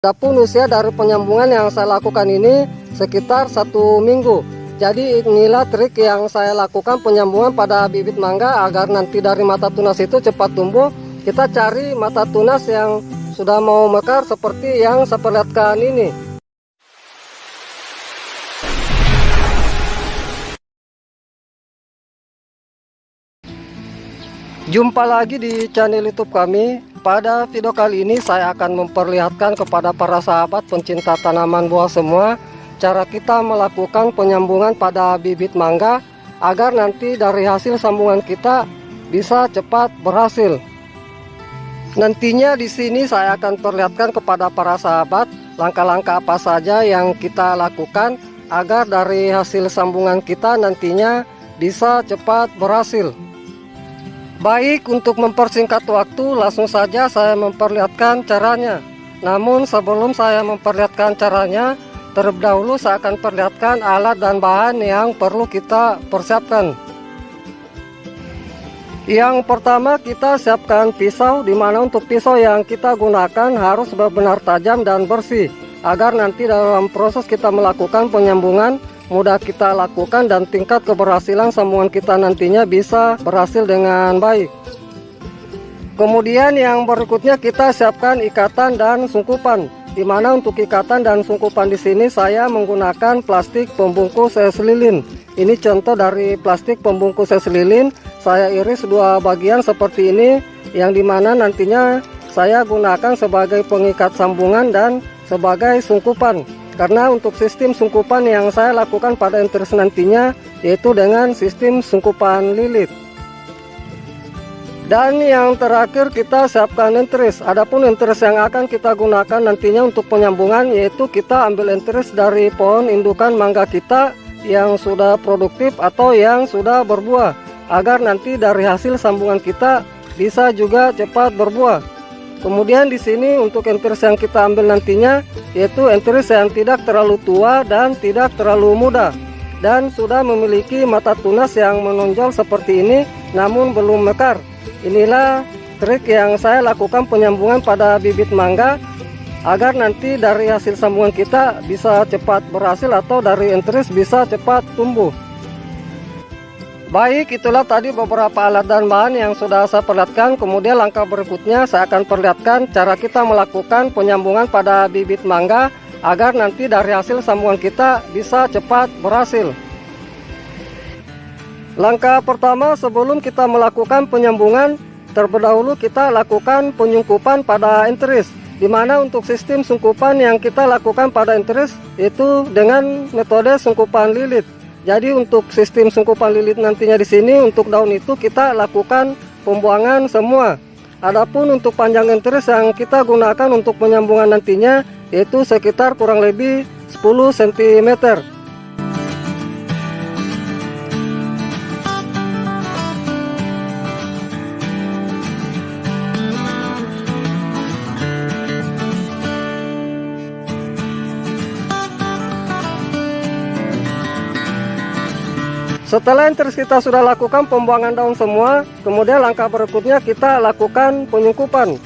Adapun usia dari penyambungan yang saya lakukan ini sekitar 1 minggu. Jadi inilah trik yang saya lakukan penyambungan pada bibit mangga agar nanti dari mata tunas itu cepat tumbuh. Kita cari mata tunas yang sudah mau mekar seperti yang saya perlihatkan ini. Jumpa lagi di channel YouTube kami. Pada video kali ini saya akan memperlihatkan kepada para sahabat pencinta tanaman buah semua cara kita melakukan penyambungan pada bibit mangga agar nanti dari hasil sambungan kita bisa cepat berhasil. Nantinya di sini saya akan perlihatkan kepada para sahabat langkah-langkah apa saja yang kita lakukan agar dari hasil sambungan kita nantinya bisa cepat berhasil. Baik, untuk mempersingkat waktu langsung saja saya memperlihatkan caranya. Namun sebelum saya memperlihatkan caranya, terlebih dahulu saya akan perlihatkan alat dan bahan yang perlu kita persiapkan. Yang pertama kita siapkan pisau, dimana untuk pisau yang kita gunakan harus benar-benar tajam dan bersih agar nanti dalam proses kita melakukan penyambungan mudah kita lakukan dan tingkat keberhasilan sambungan kita nantinya bisa berhasil dengan baik. Kemudian yang berikutnya kita siapkan ikatan dan sungkupan, dimana untuk ikatan dan sungkupan di sini saya menggunakan plastik pembungkus es lilin. Ini contoh dari plastik pembungkus es lilin, saya iris dua bagian seperti ini, yang dimana nantinya saya gunakan sebagai pengikat sambungan dan sebagai sungkupan. Karena untuk sistem sungkupan yang saya lakukan pada enteris nantinya yaitu dengan sistem sungkupan lilit. Dan yang terakhir kita siapkan enteris. Adapun enteris yang akan kita gunakan nantinya untuk penyambungan yaitu kita ambil enteris dari pohon indukan mangga kita yang sudah produktif atau yang sudah berbuah agar nanti dari hasil sambungan kita bisa juga cepat berbuah. Kemudian di sini untuk enteris yang kita ambil nantinya yaitu enteris yang tidak terlalu tua dan tidak terlalu muda dan sudah memiliki mata tunas yang menonjol seperti ini namun belum mekar. Inilah trik yang saya lakukan penyambungan pada bibit mangga agar nanti dari hasil sambungan kita bisa cepat berhasil atau dari enteris bisa cepat tumbuh. Baik, itulah tadi beberapa alat dan bahan yang sudah saya perlihatkan. Kemudian langkah berikutnya saya akan perlihatkan cara kita melakukan penyambungan pada bibit mangga agar nanti dari hasil sambungan kita bisa cepat berhasil. Langkah pertama sebelum kita melakukan penyambungan, terlebih dahulu kita lakukan penyungkupan pada enteris. Dimana untuk sistem sungkupan yang kita lakukan pada enteris itu dengan metode sungkupan lilit. Jadi untuk sistem sungkupan lilit nantinya di sini untuk daun itu kita lakukan pembuangan semua. Adapun untuk panjang enteris yang kita gunakan untuk penyambungan nantinya yaitu sekitar kurang lebih 10 cm. Setelah enteris kita sudah lakukan pembuangan daun semua, kemudian langkah berikutnya kita lakukan penyungkupan.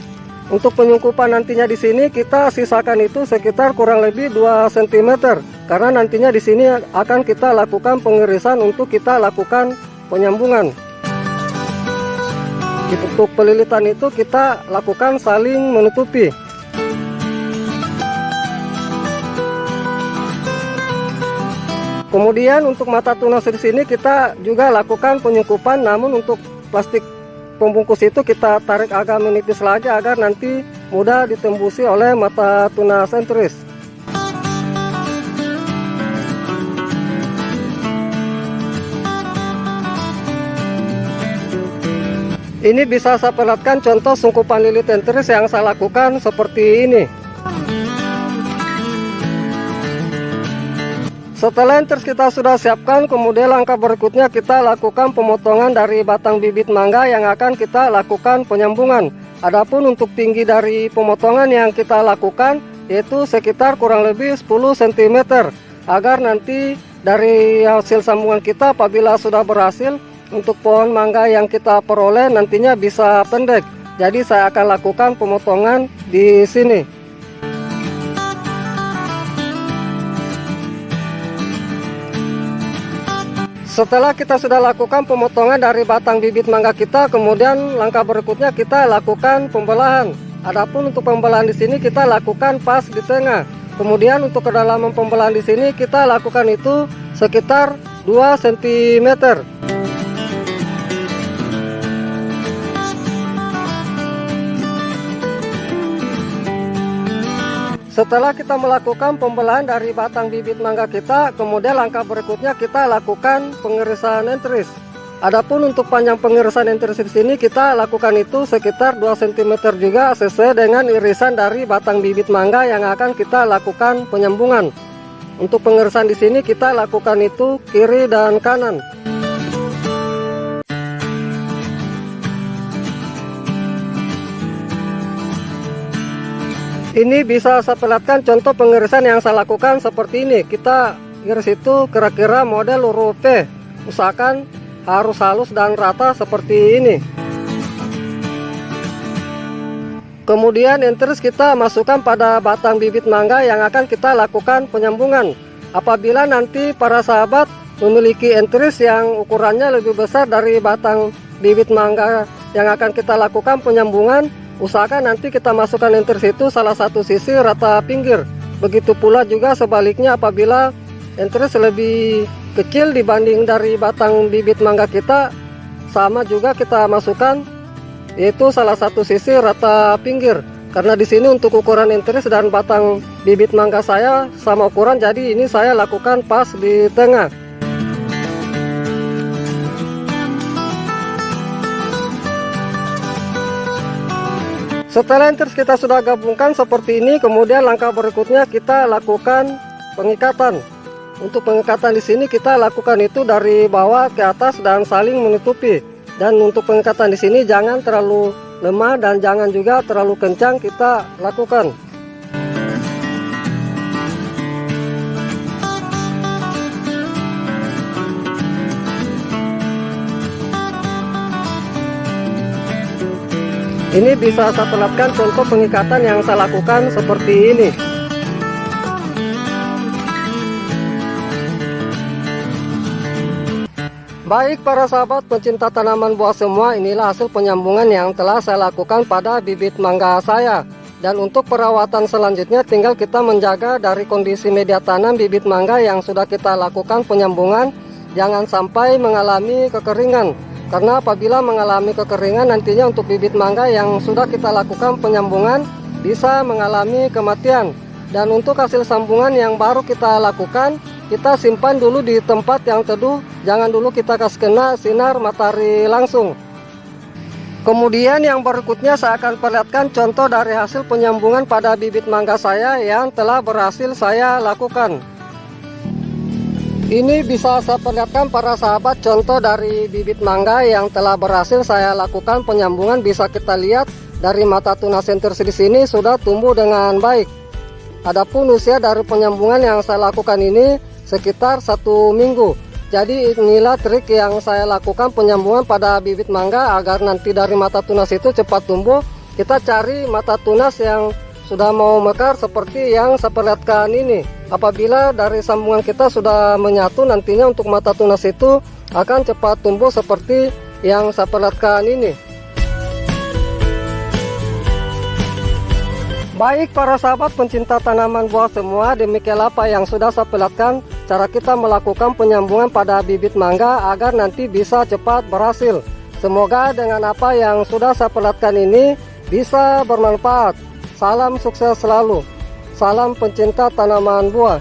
Untuk penyungkupan nantinya di sini kita sisakan itu sekitar kurang lebih 2 cm karena nantinya di sini akan kita lakukan pengirisan untuk kita lakukan penyambungan. Untuk pelilitan itu kita lakukan saling menutupi. Kemudian untuk mata tunas di sini kita juga lakukan penyungkupan, namun untuk plastik pembungkus itu kita tarik agak menipis lagi agar nanti mudah ditembusi oleh mata tunas enteris. Ini bisa saya perlihatkan contoh sungkupan lilit enteris yang saya lakukan seperti ini. Setelah enteris kita sudah siapkan, kemudian langkah berikutnya kita lakukan pemotongan dari batang bibit mangga yang akan kita lakukan penyambungan. Adapun untuk tinggi dari pemotongan yang kita lakukan yaitu sekitar kurang lebih 10 cm agar nanti dari hasil sambungan kita apabila sudah berhasil untuk pohon mangga yang kita peroleh nantinya bisa pendek. Jadi saya akan lakukan pemotongan di sini. Setelah kita sudah lakukan pemotongan dari batang bibit mangga kita, kemudian langkah berikutnya kita lakukan pembelahan. Adapun untuk pembelahan di sini kita lakukan pas di tengah. Kemudian untuk kedalaman pembelahan di sini kita lakukan itu sekitar 2 cm. Setelah kita melakukan pembelahan dari batang bibit mangga kita, kemudian langkah berikutnya kita lakukan pengirisan entris. Adapun untuk panjang pengirisan entris di sini kita lakukan itu sekitar 2 cm juga sesuai dengan irisan dari batang bibit mangga yang akan kita lakukan penyambungan. Untuk pengirisan di sini kita lakukan itu kiri dan kanan. Ini bisa saya perlihatkan contoh pengirisan yang saya lakukan seperti ini. Kita iris itu kira-kira model huruf V. Usahakan harus halus dan rata seperti ini. Kemudian entris kita masukkan pada batang bibit mangga yang akan kita lakukan penyambungan. Apabila nanti para sahabat memiliki entris yang ukurannya lebih besar dari batang bibit mangga yang akan kita lakukan penyambungan, usahakan nanti kita masukkan entris itu salah satu sisi rata pinggir. Begitu pula juga sebaliknya, apabila entris lebih kecil dibanding dari batang bibit mangga kita, sama juga kita masukkan yaitu salah satu sisi rata pinggir. Karena di sini untuk ukuran entris dan batang bibit mangga saya sama ukuran, jadi ini saya lakukan pas di tengah. Setelah entris kita sudah gabungkan seperti ini, kemudian langkah berikutnya kita lakukan pengikatan. Untuk pengikatan di sini kita lakukan itu dari bawah ke atas dan saling menutupi. Dan untuk pengikatan di sini jangan terlalu lemah dan jangan juga terlalu kencang kita lakukan. Ini bisa saya perlihatkan contoh pengikatan yang saya lakukan seperti ini. Baik para sahabat pencinta tanaman buah semua, inilah hasil penyambungan yang telah saya lakukan pada bibit mangga saya. Dan untuk perawatan selanjutnya tinggal kita menjaga dari kondisi media tanam bibit mangga yang sudah kita lakukan penyambungan, jangan sampai mengalami kekeringan. Karena apabila mengalami kekeringan, nantinya untuk bibit mangga yang sudah kita lakukan penyambungan bisa mengalami kematian. Dan untuk hasil sambungan yang baru kita lakukan, kita simpan dulu di tempat yang teduh, jangan dulu kita kasih kena sinar matahari langsung. Kemudian yang berikutnya saya akan perlihatkan contoh dari hasil penyambungan pada bibit mangga saya yang telah berhasil saya lakukan. Ini bisa saya perlihatkan para sahabat contoh dari bibit mangga yang telah berhasil saya lakukan penyambungan. Bisa kita lihat dari mata tunas entris di sini sudah tumbuh dengan baik. Adapun usia dari penyambungan yang saya lakukan ini sekitar 1 minggu. Jadi inilah trik yang saya lakukan penyambungan pada bibit mangga agar nanti dari mata tunas itu cepat tumbuh. Kita cari mata tunas yang sudah mau mekar seperti yang saya perlihatkan ini. Apabila dari sambungan kita sudah menyatu, nantinya untuk mata tunas itu akan cepat tumbuh seperti yang saya perlihatkan ini. Baik para sahabat pencinta tanaman buah semua, demikianlah apa yang sudah saya perlihatkan cara kita melakukan penyambungan pada bibit mangga agar nanti bisa cepat berhasil. Semoga dengan apa yang sudah saya perlihatkan ini bisa bermanfaat. Salam sukses selalu. Salam pencinta tanaman buah.